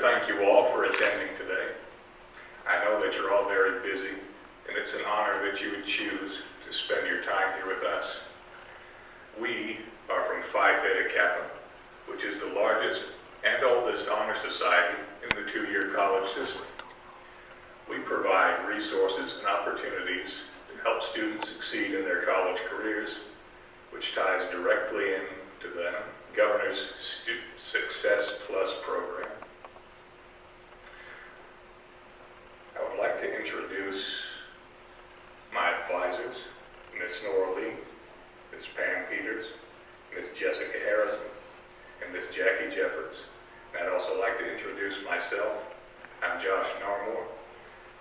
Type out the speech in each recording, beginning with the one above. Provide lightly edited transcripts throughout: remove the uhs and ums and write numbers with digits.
thank you all for attending today. I know that you're all very busy, and it's an honor that you would choose to spend your time here with us. We are from Phi Theta Kappa, which is the largest and oldest honor society in the two-year college system. We provide resources and opportunities to help students succeed in their college careers, which ties directly into the Governor's Success Plus program. I would like to introduce my advisors, Ms. Nora Lee, Ms. Pam Peters, Ms. Jessica Harrison, and Ms. Jackie Jeffords. And I'd also like to introduce myself. I'm Josh Narmore.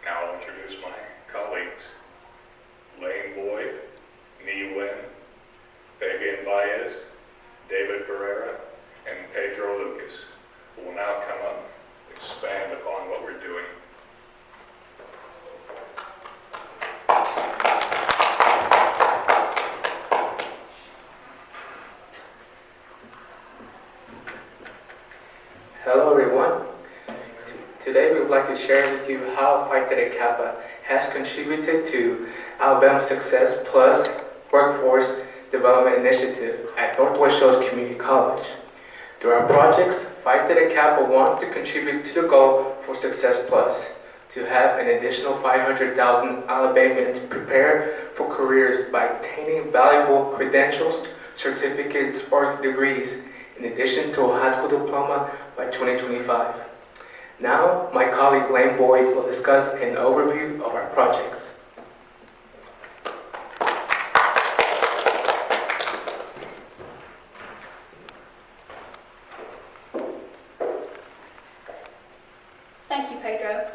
Now I'll introduce my colleagues, Lane Boyd, Nee Wen, Fabian Baez, David Barrera, and Pedro Lucas, who will now come up and expand upon what we're doing. Hello everyone. Today we would like to share with you how Phi Theta Kappa has contributed to Alabama Success Plus Workforce Development Initiative at Northwest-Shoals Community College. Through our projects, Phi Theta Kappa wants to contribute to the goal for Success Plus, to have an additional 500,000 Alabamians prepare for careers by obtaining valuable credentials, certificates, or degrees, in addition to a high school diploma by 2025. Now, my colleague Lane Boyd will discuss an overview of our projects. Thank you, Pedro.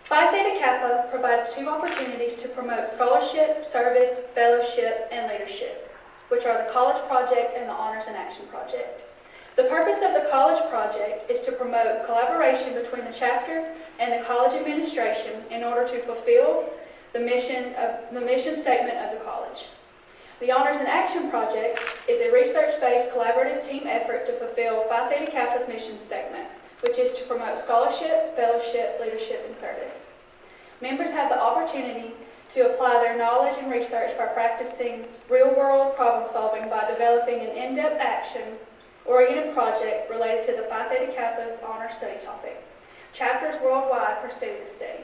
Phi Theta Kappa provides two opportunities to promote scholarship, service, fellowship, and leadership, which are the College Project and the Honors in Action Project. The purpose of the College Project is to promote collaboration between the chapter and the college administration in order to fulfill the mission statement of the college. The Honors in Action Project is a research-based collaborative team effort to fulfill Phi Theta Kappa's mission statement, which is to promote scholarship, fellowship, leadership, and service. Members have the opportunity to apply their knowledge and research by practicing real-world problem-solving by developing an in-depth action-oriented project related to the Phi Theta Kappa's honor study topic. Chapters worldwide pursue this study.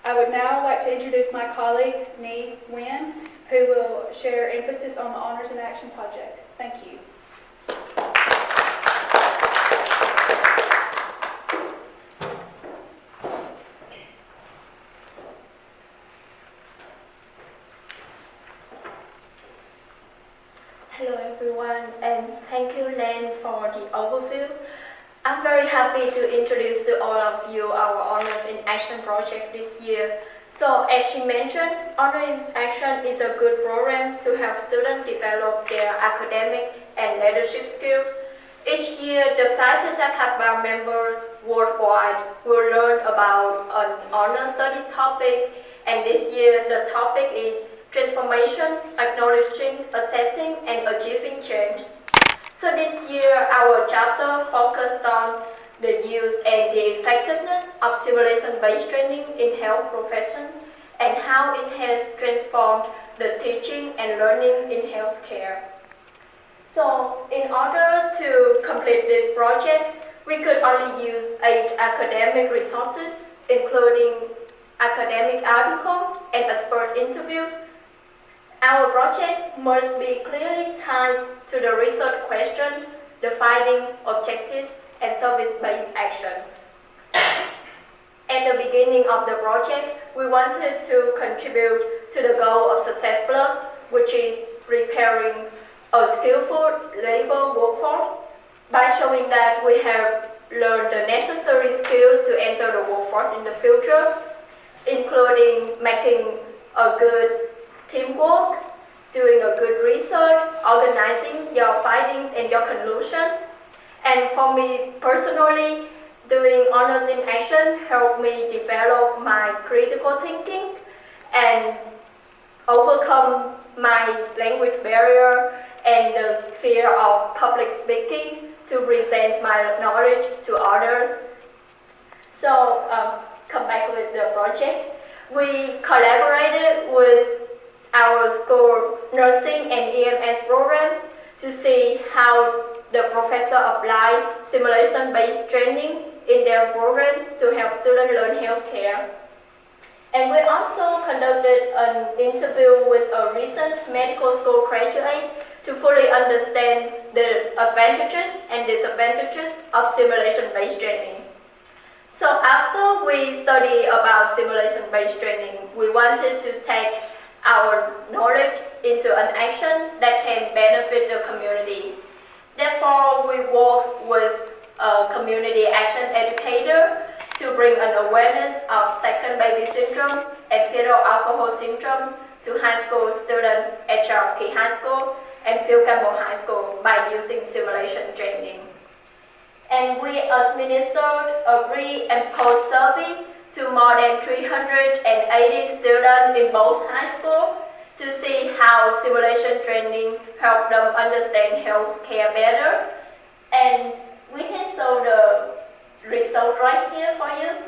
I would now like to introduce my colleague, Nee Wen, who will share emphasis on the Honors in Action Project. Thank you. Hello everyone, and thank you Lane for the overview. I'm very happy to introduce to all of you our Honors in Action project this year. So as she mentioned, Honors in Action is a good program to help students develop their academic and leadership skills. Each year, the Phi Theta Kappa members worldwide will learn about an honor study topic, and this year the topic is transformation, acknowledging, assessing, and achieving change. So this year, our chapter focused on the use and the effectiveness of simulation-based training in health professions and how it has transformed the teaching and learning in healthcare. So in order to complete this project, we could only use 8 academic resources, including academic articles and expert interviews. Our project must be clearly tied to the research questions, the findings, objectives, and service-based action. At the beginning of the project, we wanted to contribute to the goal of Success Plus, which is preparing a skillful labor workforce by showing that we have learned the necessary skills to enter the workforce in the future, including making a good teamwork, doing a good research, organizing your findings and your conclusions. And for me personally, doing Honors in Action helped me develop my critical thinking and overcome my language barrier and the fear of public speaking, to present my knowledge to others. So, come back with the project. We collaborated with our school nursing and EMS programs to see how the professor applied simulation-based training in their programs to help students learn healthcare. And we also conducted an interview with a recent medical school graduate to fully understand the advantages and disadvantages of simulation-based training. So after we studied about simulation-based training, we wanted to take our knowledge into an action that can benefit the community. Therefore, we worked with a community action educator to bring an awareness of second baby syndrome and fetal alcohol syndrome to high school students at Cherokee High School and Phil Campbell High School by using simulation training. And we administered a pre and post survey to more than 380 students in both high schools to see how simulation training helped them understand health care better. And we can show the result right here for you.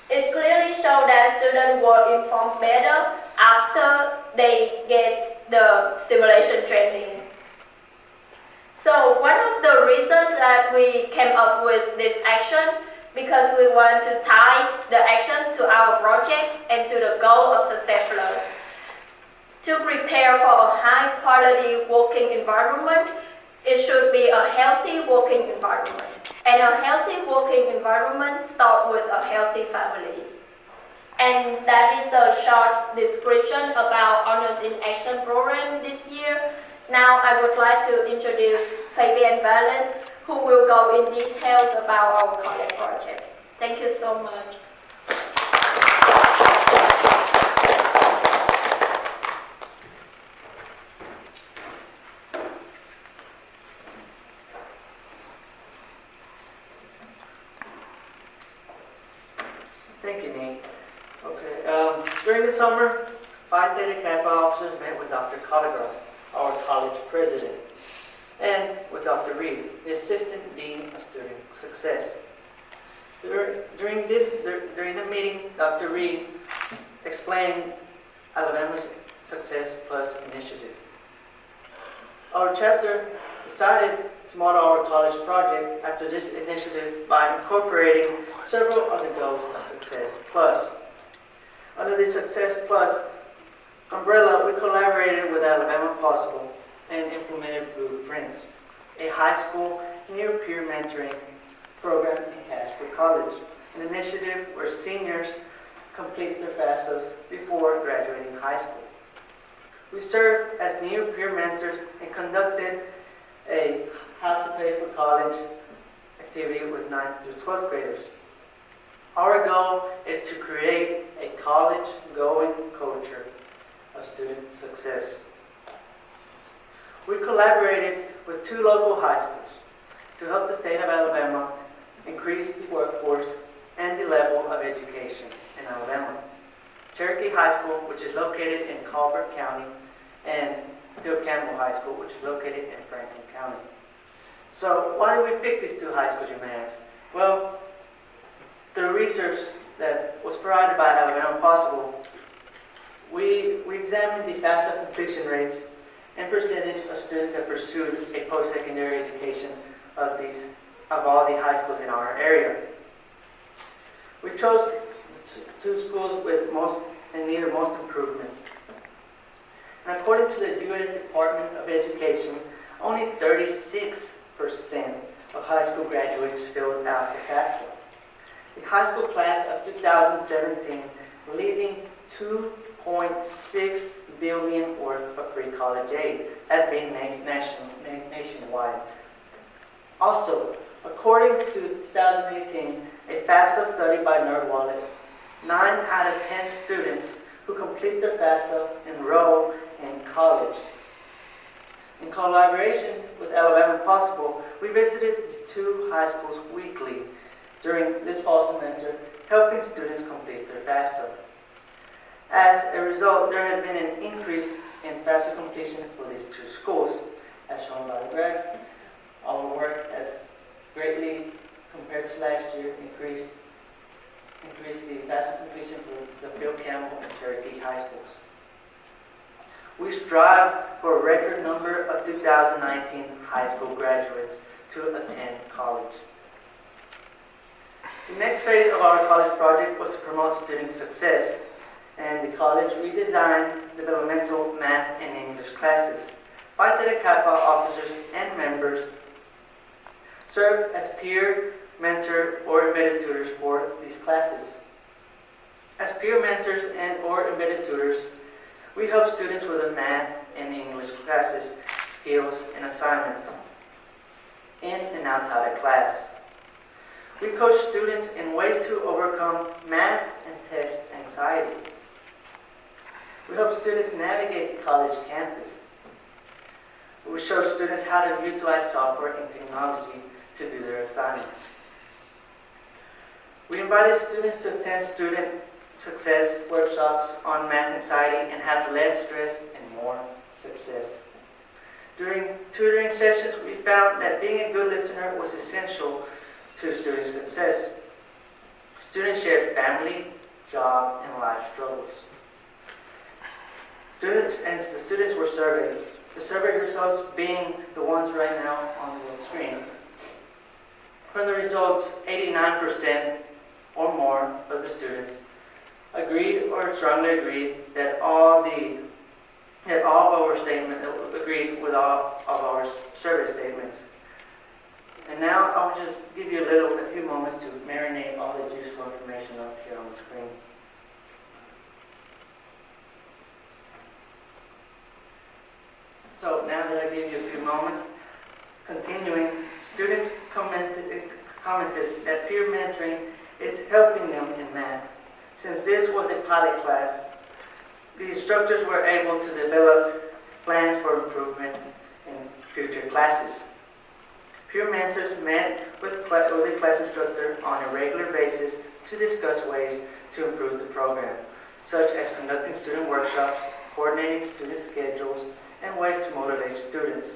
It clearly shows that students were informed better after they get the simulation training. So one of the reasons that we came up with this action because we want to tie the action to our project and to the goal of Success Plus. To prepare for a high-quality working environment, it should be a healthy working environment. And a healthy working environment starts with a healthy family. And that is a short description about Honors in Action program this year. Now I would like to introduce Fabian Valles, who will go in details about our college project. Thank you so much. Thank you, Nate. Okay, during the summer, Phi Theta Kappa officers met with Dr. Calagras, our college president, and with Dr. Reed, the assistant dean of student success. During the meeting, Dr. Reed explained Alabama's Success Plus initiative. Our chapter decided to model our college project after this initiative by incorporating several of the goals of Success Plus. Under the Success Plus umbrella, we collaborated with Alabama Possible and implemented Blueprints, a high school near-peer mentoring program in Casper College, an initiative where seniors complete their FAFSAs before graduating high school. We served as near-peer mentors and conducted a How to Pay for College activity with 9th through 12th graders. Our goal is to create a college-going culture of student success. We collaborated with 2 local high schools to help the state of Alabama increase the workforce and the level of education in Alabama. Cherokee High School, which is located in Colbert County, and Phil Campbell High School, which is located in Franklin County. So why did we pick these 2 high schools, you may ask? Well, the research that was provided by Alabama Possible, we examined the FAFSA completion rates and percentage of students that pursued a post-secondary education of all the high schools in our area. We chose 2 schools with in need of most improvement. And according to the U.S. Department of Education, only 36% of high school graduates filled out the FAFSA. The high school class of 2017 leaving $2.6 billion worth of free college aid, that being nationwide. Also, according to 2018, a FAFSA study by NerdWallet, 9 out of 10 students who complete their FAFSA enroll in college. In collaboration with Alabama Possible, we visited the 2 high schools weekly during this fall semester, helping students complete their FAFSA. As a result, there has been an increase in FAFSA completion for these 2 schools, as shown by the graph. Our work has greatly compared to last year, increased the FAFSA completion for the Phil Campbell and Cherokee High Schools. We strive for a record number of 2019 high school graduates to attend college. The next phase of our college project was to promote student success, and the college redesigned developmental math and English classes. Phi Theta Kappa officers and members served as peer, mentor, or embedded tutors for these classes. As peer mentors and or embedded tutors, we help students with the math and English classes, skills, and assignments in and outside of class. We coach students in ways to overcome math and test anxiety. We help students navigate the college campus. We show students how to utilize software and technology to do their assignments. We invited students to attend student success workshops on math anxiety and have less stress and more success. During tutoring sessions, we found that being a good listener was essential to student success. Students shared family, job, and life struggles. The students were surveyed. The survey results being the ones right now on the screen. From the results, 89% or more of the students agreed or strongly agreed that all of our statements agreed with all of our survey statements. And now I'll just give you a few moments to marinate all this useful information up here on the screen. So now that I gave you a few moments, continuing, students commented that peer mentoring is helping them in math. Since this was a pilot class, the instructors were able to develop plans for improvement in future classes. Peer mentors met with the class instructor on a regular basis to discuss ways to improve the program, such as conducting student workshops, coordinating student schedules, and ways to motivate students.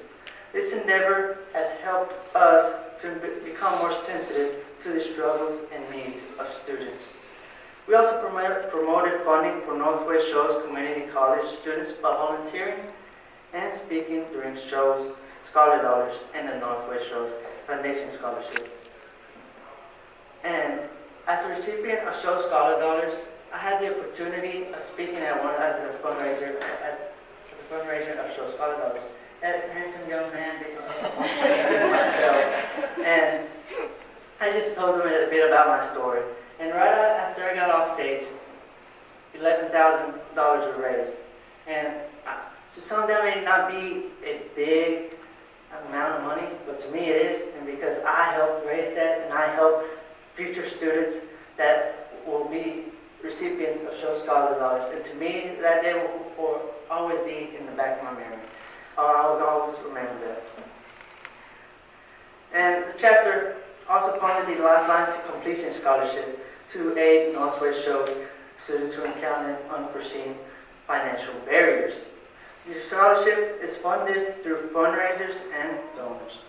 This endeavor has helped us to become more sensitive to the struggles and needs of students. We also promoted funding for Northwest-Shoals Community College students by volunteering and speaking during shows, Scholar Dollars, and the Northwest-Shoals Foundation Scholarship. And as a recipient of Shows Scholar Dollars, I had the opportunity of speaking at the fundraiser of Shows Scholar Dollars. That handsome young man, and I just told them a bit about my story. And right after I got off stage, $11,000 were raised. And to some of them, it may not be a big amount of money, but to me it is. And because I helped raise that, and I help future students that will be recipients of Show Scholar Dollars. And to me, that day will always be in the back of my memory. I will always remember that. And the chapter also funded the Lifeline to Completion Scholarship to aid Northwest-Shoals students who encounter unforeseen financial barriers. The scholarship is funded through fundraisers and donors.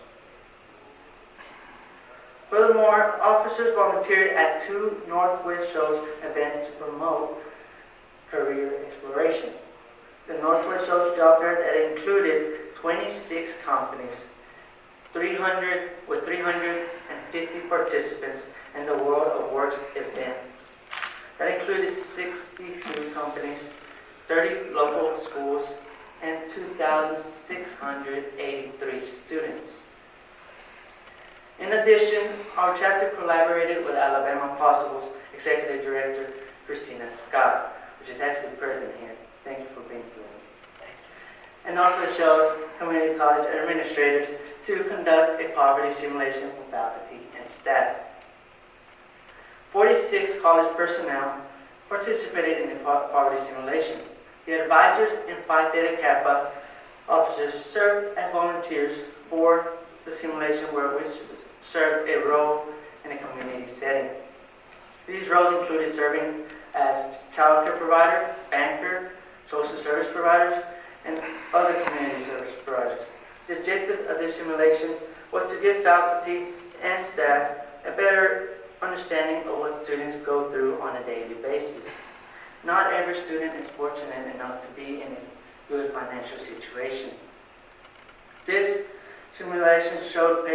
Furthermore, officers volunteered at 2 Northwest-Shoals events to promote career exploration. The Northwest-Shoals job fair that included 26 companies, 350 participants, and the World of Works event. That included 62 companies, 30 local schools, and 2,683 students. In addition, our chapter collaborated with Alabama Possible's Executive Director, Christina Scott, which is actually present here. Thank you for being present. And also shows community college administrators to conduct a poverty simulation for faculty and staff. 46 college personnel participated in the poverty simulation. The advisors and Phi Theta Kappa officers served as volunteers for the simulation, where we served a role in a community setting. These roles included serving as child care provider, banker, social service providers, and other community service providers. The objective of this simulation was to give faculty and staff a better understanding of what students go through on a daily basis. Not every student is fortunate enough to be in a good financial situation. This simulation showed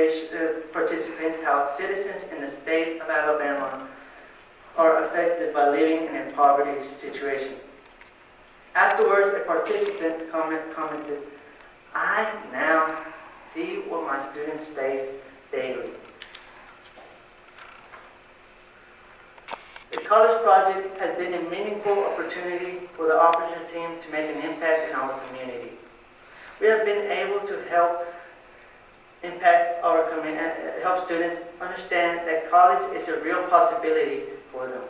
participants how citizens in the state of Alabama are affected by living in a poverty situation. Afterwards, a participant commented, "I now see what my students face daily." The college project has been a meaningful opportunity for the officer team to make an impact in our community. We have been able to help help students understand that college is a real possibility for them.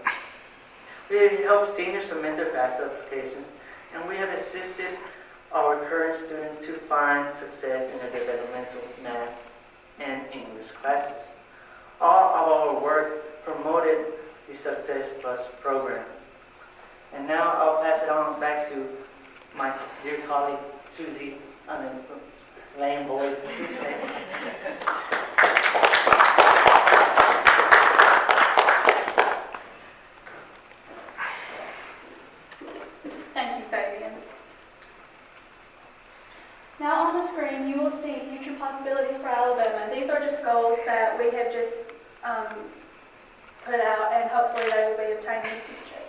We have helped seniors submit their FAFSA applications, and we have assisted our current students to find success in their developmental math and English classes. All of our work promoted the Success Plus program. And now I'll pass it on back to my dear colleague, Susie, lame boy. Thank you, Fabian. Now on the screen, you will see future possibilities for Alabama. These are just goals that we have just put out, and hopefully they will be obtained in the future.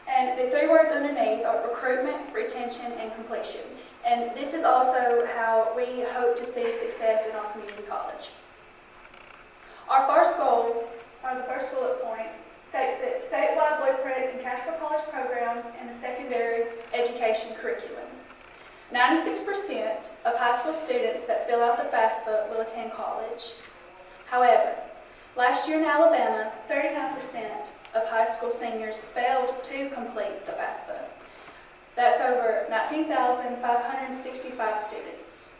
And the three words underneath are recruitment, retention, and completion. And this is also how we hope to see success in our community college. Our first goal, or the first bullet point, states that statewide blueprints and cash for college programs and the secondary education curriculum. 96% of high school students that fill out the FAFSA will attend college. However, last year in Alabama, 39% of high school seniors failed to complete the FAFSA. That's over 19,565 students.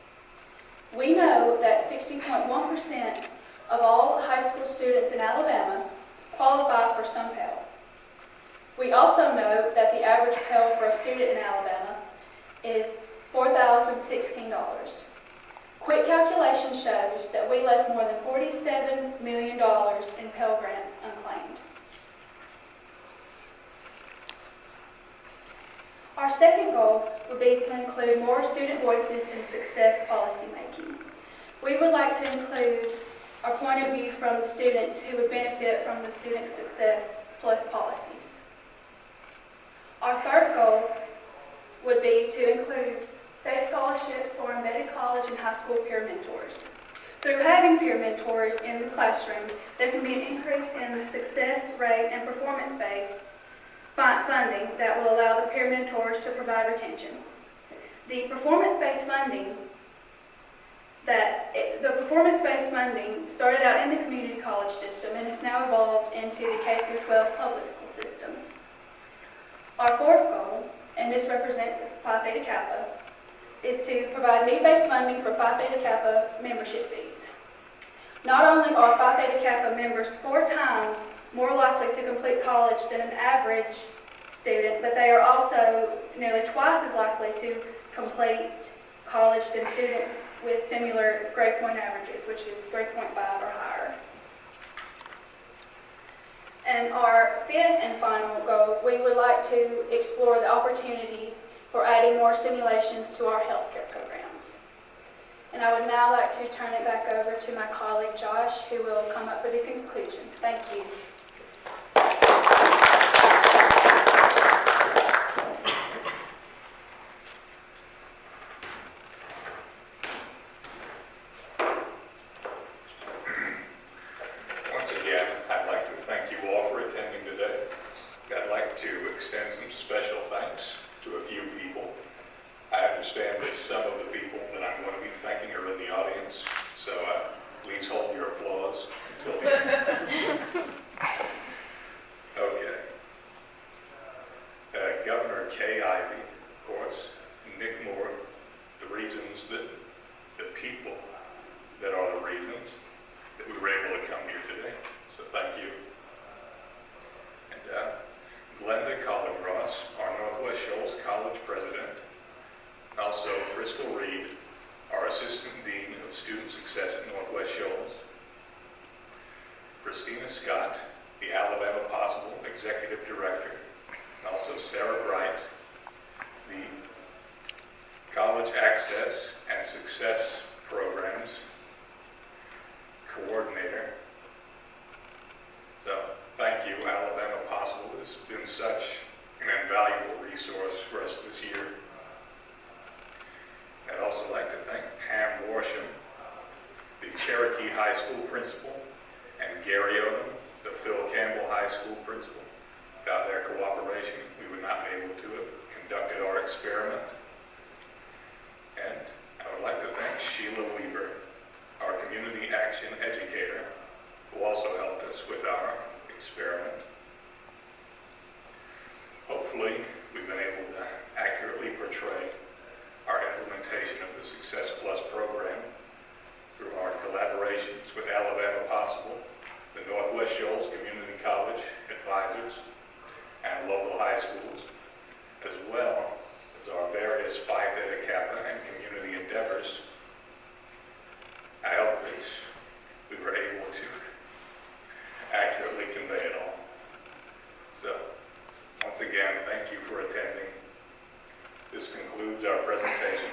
We know that 60.1% of all high school students in Alabama qualify for some Pell. We also know that the average Pell for a student in Alabama is $4,016. Quick calculation shows that we left more than $47 million in Pell Grants unclaimed. Our second goal would be to include more student voices in success policymaking. We would like to include our point of view from the students who would benefit from the Student Success Plus policies. Our third goal would be to include state scholarships for embedded college and high school peer mentors. Through having peer mentors in the classroom, there can be an increase in the success rate and performance-based funding that will allow the peer mentors to provide retention. The performance-based funding started out in the community college system and has now evolved into the K-12 public school system. Our fourth goal, and this represents Phi Theta Kappa, is to provide need-based funding for Phi Theta Kappa membership fees. Not only are Phi Theta Kappa members 4 times more likely to complete college than an average student, but they are also nearly twice as likely to complete college than students with similar grade point averages, which is 3.5 or higher. And our fifth and final goal, we would like to explore the opportunities for adding more simulations to our healthcare programs. And I would now like to turn it back over to my colleague Josh, who will come up for the conclusion. Thank you. Once again, I'd like to thank you all for attending today. I'd like to extend some special thanks to a few people. I understand that some of the people that I'm going to be thanking are in the audience, so please hold your applause until then. Okay. Governor Kay Ivey, of course, Nick Moore, the reasons that the people that are the reasons that we were able to come here today. So thank you. And Glenda Collegros, Christina Scott, the Alabama Possible Executive Director, and also Sarah Bright, the College Access and Success Programs Coordinator. So thank you, Alabama Possible. It's been such an invaluable resource for us this year. I'd also like to thank Pam Worsham, the Cherokee High School principal, and Gary Odom, the Phil Campbell High School principal. Without their cooperation, we would not be able to have conducted our experiment. And I would like to thank Sheila Weaver, our community action educator, who also helped us with our experiment. Hopefully, we've been able to accurately portray our implementation of the Success Plus program through our collaborations with Alabama Possible, the Northwest-Shoals Community College advisors, and local high schools, as well as our various Phi Theta Kappa and community endeavors. I hope that we were able to accurately convey it all. So, once again, thank you for attending. This concludes our presentation.